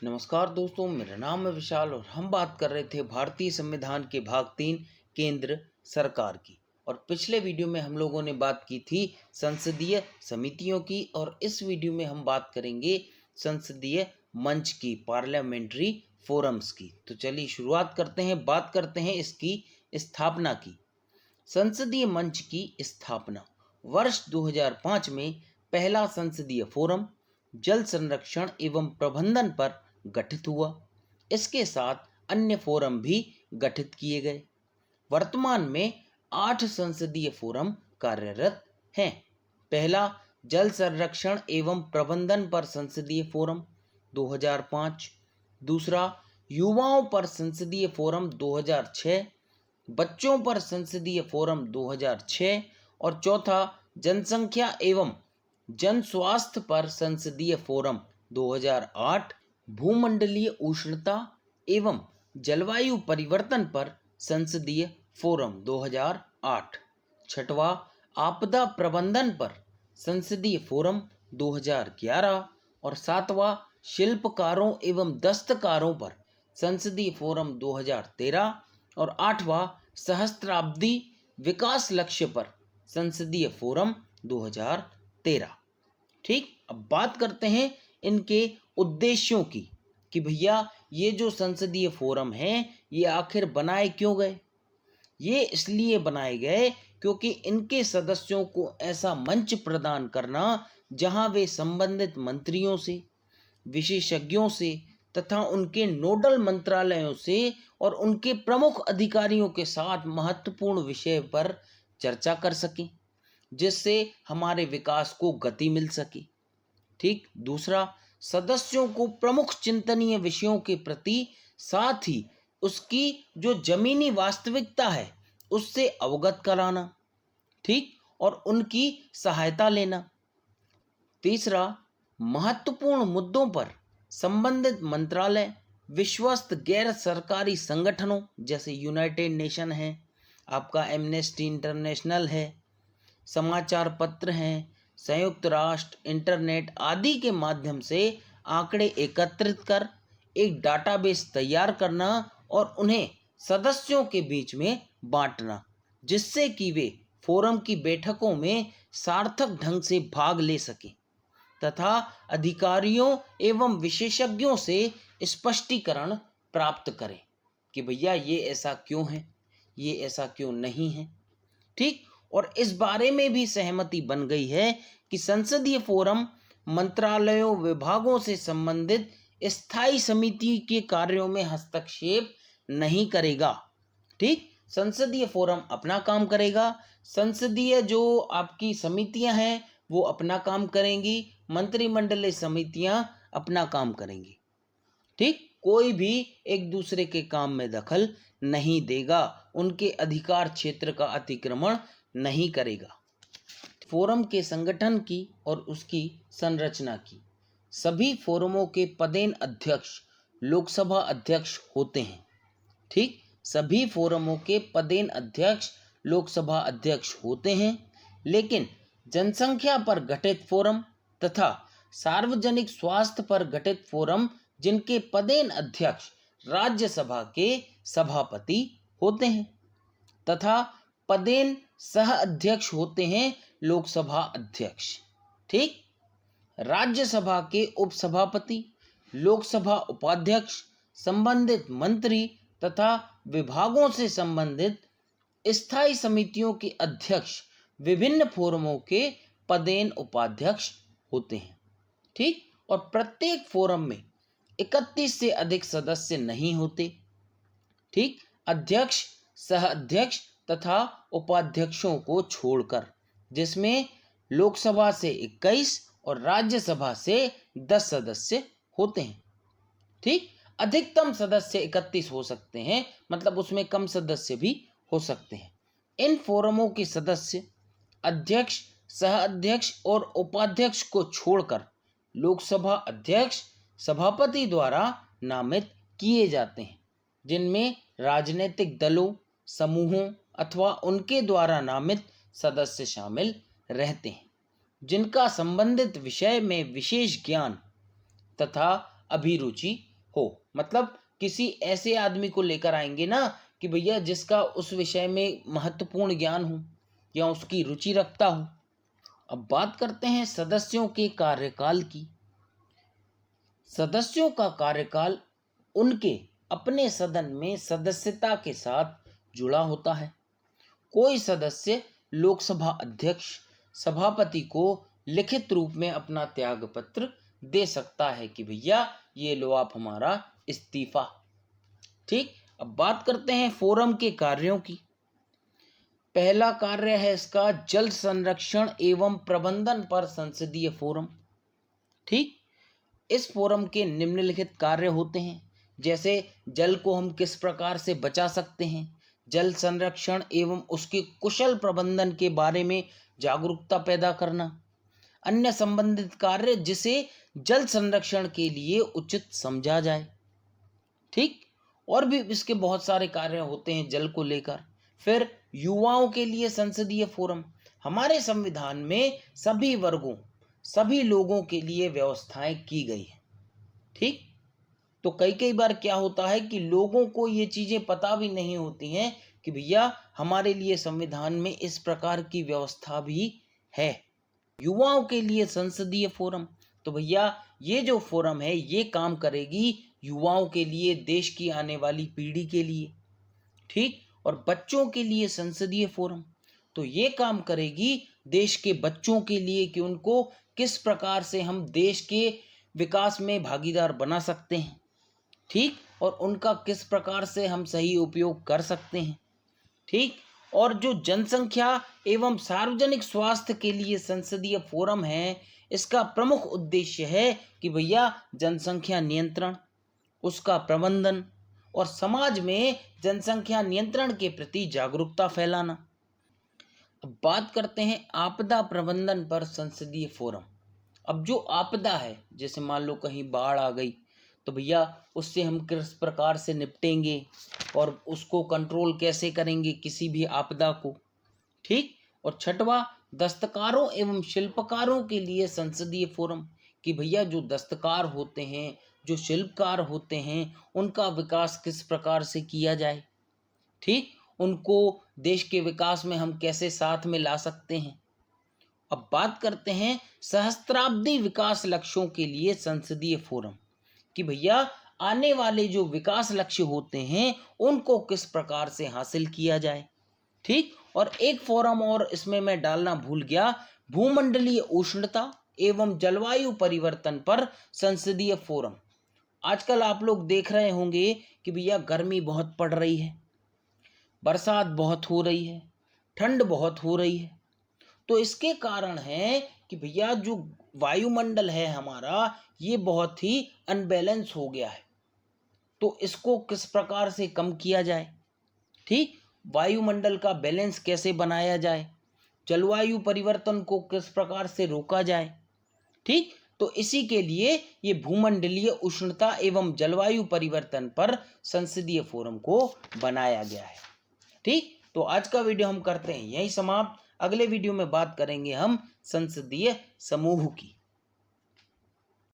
नमस्कार दोस्तों, मेरा नाम है विशाल और हम बात कर रहे थे भारतीय संविधान के भाग 3 केंद्र सरकार की। और पिछले वीडियो में हम लोगों ने बात की थी संसदीय समितियों की और इस वीडियो में हम बात करेंगे संसदीय मंच की, पार्लियामेंट्री फोरम्स की। तो चलिए शुरुआत करते हैं, बात करते हैं इसकी स्थापना की। संसदीय मंच की स्थापना वर्ष 2005 में पहला संसदीय फोरम जल संरक्षण एवं प्रबंधन पर गठित हुआ। इसके साथ अन्य फोरम भी गठित किए गए। वर्तमान में 8 संसदीय फोरम कार्यरत हैं। पहला जल संरक्षण एवं प्रबंधन पर संसदीय फोरम 2005, दूसरा युवाओं पर संसदीय फोरम 2006, बच्चों पर संसदीय फोरम 2006 और चौथा जनसंख्या एवं जन स्वास्थ्य पर संसदीय फोरम 2008, भूमंडलीय उष्णता एवं जलवायु परिवर्तन पर संसदीय फोरम 2008, छठवां आपदा प्रबंधन पर संसदीय फोरम 2011 और सातवां शिल्पकारों एवं दस्तकारों पर संसदीय फोरम 2013 और आठवां सहस्त्राब्दी विकास लक्ष्य पर संसदीय फोरम 2013। ठीक, अब बात करते हैं इनके उद्देश्यों की कि भैया ये जो संसदीय फोरम हैं ये आखिर बनाए क्यों गए। ये इसलिए बनाए गए क्योंकि इनके सदस्यों को ऐसा मंच प्रदान करना जहां वे संबंधित मंत्रियों से, विशेषज्ञों से तथा उनके नोडल मंत्रालयों से और उनके प्रमुख अधिकारियों के साथ महत्वपूर्ण विषय पर चर्चा कर सकें, जिससे हमारे विकास को गति मिल सके। ठीक, दूसरा सदस्यों को प्रमुख चिंतनीय विषयों के प्रति साथ ही उसकी जो जमीनी वास्तविकता है उससे अवगत कराना, ठीक, और उनकी सहायता लेना। तीसरा, महत्वपूर्ण मुद्दों पर संबंधित मंत्रालय, विश्वस्त गैर सरकारी संगठनों जैसे यूनाइटेड नेशन है, आपका एमनेस्टी इंटरनेशनल है, समाचार पत्र हैं, संयुक्त राष्ट्र, इंटरनेट आदि के माध्यम से आंकड़े एकत्रित कर एक डाटाबेस तैयार करना और उन्हें सदस्यों के बीच में बांटना, जिससे कि वे फोरम की बैठकों में सार्थक ढंग से भाग ले सकें तथा अधिकारियों एवं विशेषज्ञों से स्पष्टीकरण प्राप्त करें कि भैया ये ऐसा क्यों है, ये ऐसा क्यों नहीं है। ठीक, और इस बारे में भी सहमति बन गई है कि संसदीय फोरम मंत्रालयों, विभागों से संबंधित स्थायी समिति के कार्यों में हस्तक्षेप नहीं करेगा। ठीक, संसदीय फोरम अपना काम करेगा, संसदीय जो आपकी समितियां हैं वो अपना काम करेंगी, मंत्रिमंडलीय समितियां अपना काम करेंगी। ठीक, कोई भी एक दूसरे के काम में दखल नहीं देगा, उनके अधिकार क्षेत्र का अतिक्रमण नहीं करेगा। फोरम के संगठन की और उसकी संरचना की। सभी फोरमों के पदेन अध्यक्ष लोकसभा अध्यक्ष होते हैं। ठीक, सभी फोरमों के पदेन अध्यक्ष लोकसभा अध्यक्ष होते हैं, लेकिन जनसंख्या पर गठित फोरम तथा सार्वजनिक स्वास्थ्य पर गठित फोरम जिनके पदेन अध्यक्ष राज्यसभा के सभापति होते हैं तथा पदेन सह अध्यक्ष होते हैं लोकसभा अध्यक्ष। ठीक, राज्यसभा के उपसभापति, लोकसभा उपाध्यक्ष, संबंधित मंत्री तथा विभागों से संबंधित स्थायी समितियों के अध्यक्ष विभिन्न फोरमों के पदेन उपाध्यक्ष होते हैं। ठीक, और प्रत्येक फोरम में 31 से अधिक सदस्य नहीं होते। ठीक, अध्यक्ष, सह अध्यक्ष तथा उपाध्यक्षों को छोड़कर, जिसमें लोकसभा से 21 और राज्यसभा से 10 सदस्य होते हैं। ठीक, अधिकतम सदस्य 31 हो सकते हैं, मतलब उसमें कम सदस्य भी हो सकते हैं। इन फोरमों के सदस्य अध्यक्ष, सह अध्यक्ष और उपाध्यक्ष को छोड़कर लोकसभा अध्यक्ष सभापति द्वारा नामित किए जाते हैं, जिनमें राजनीतिक दलों, समूहों अथवा उनके द्वारा नामित सदस्य शामिल रहते हैं, जिनका संबंधित विषय में विशेष ज्ञान तथा अभिरुचि हो, मतलब किसी ऐसे आदमी को लेकर आएंगे ना कि भैया जिसका उस विषय में महत्वपूर्ण ज्ञान हो या उसकी रुचि रखता हो। अब बात करते हैं सदस्यों के कार्यकाल की। सदस्यों का कार्यकाल उनके अपने सदन में सदस्यता के साथ जुड़ा होता है। कोई सदस्य लोकसभा अध्यक्ष सभापति को लिखित रूप में अपना त्याग पत्र दे सकता है कि भैया ये लो आप हमारा इस्तीफा। ठीक, अब बात करते हैं फोरम के कार्यों की। पहला कार्य है इसका जल संरक्षण एवं प्रबंधन पर संसदीय फोरम। ठीक, इस फोरम के निम्नलिखित कार्य होते हैं, जैसे जल को हम किस प्रकार से बचा सकते हैं, जल संरक्षण एवं उसके कुशल प्रबंधन के बारे में जागरूकता पैदा करना, अन्य संबंधित कार्य जिसे जल संरक्षण के लिए उचित समझा जाए। ठीक, और भी इसके बहुत सारे कार्य होते हैं जल को लेकर। फिर युवाओं के लिए संसदीय फोरम। हमारे संविधान में सभी वर्गों सभी लोगों के लिए व्यवस्थाएं की गई है। ठीक, तो कई कई बार क्या होता है कि लोगों को ये चीजें पता भी नहीं होती हैं कि भैया हमारे लिए संविधान में इस प्रकार की व्यवस्था भी है। युवाओं के लिए संसदीय फोरम, तो भैया ये जो फोरम है ये काम करेगी युवाओं के लिए, देश की आने वाली पीढ़ी के लिए। ठीक, और बच्चों के लिए संसदीय फोरम, तो ये काम करेगी देश के बच्चों के लिए कि उनको किस प्रकार से हम देश के विकास में भागीदार बना सकते हैं। ठीक, और उनका किस प्रकार से हम सही उपयोग कर सकते हैं। ठीक, और जो जनसंख्या एवं सार्वजनिक स्वास्थ्य के लिए संसदीय फोरम है, इसका प्रमुख उद्देश्य है कि भैया जनसंख्या नियंत्रण, उसका प्रबंधन और समाज में जनसंख्या नियंत्रण के प्रति जागरूकता फैलाना। अब बात करते हैं आपदा प्रबंधन पर संसदीय फोरम। अब जो आपदा है, जैसे मान लो कहीं बाढ़ आ गई, तो भैया उससे हम किस प्रकार से निपटेंगे और उसको कंट्रोल कैसे करेंगे किसी भी आपदा को। ठीक, और छठवा दस्तकारों एवं शिल्पकारों के लिए संसदीय फोरम, कि भैया जो दस्तकार होते हैं, जो शिल्पकार होते हैं, उनका विकास किस प्रकार से किया जाए। ठीक, उनको देश के विकास में हम कैसे साथ में ला सकते हैं। अब बात करते हैं सहस्त्राब्दी विकास लक्ष्यों के लिए संसदीय फोरम, कि भैया आने वाले जो विकास लक्ष्य होते हैं उनको किस प्रकार से हासिल किया जाए। ठीक, और एक फोरम और इसमें मैं डालना भूल गया, भूमंडलीय उष्णता एवं जलवायु परिवर्तन पर संसदीय फोरम। आजकल आप लोग देख रहे होंगे कि भैया गर्मी बहुत पड़ रही है, बरसात बहुत हो रही है, ठंड बहुत हो रही है। तो इसके कारण है कि भैया जो वायुमंडल है हमारा, ये बहुत ही अनबैलेंस हो गया है। तो इसको किस प्रकार से कम किया जाए। ठीक, वायुमंडल का बैलेंस कैसे बनाया जाए, जलवायु परिवर्तन को किस प्रकार से रोका जाए। ठीक, तो इसी के लिए ये भूमंडलीय उष्णता एवं जलवायु परिवर्तन पर संसदीय फोरम को बनाया गया है। ठीक, तो आज का वीडियो हम करते हैं यही समाप्त। अगले वीडियो में बात करेंगे हम संसदीय समूह की।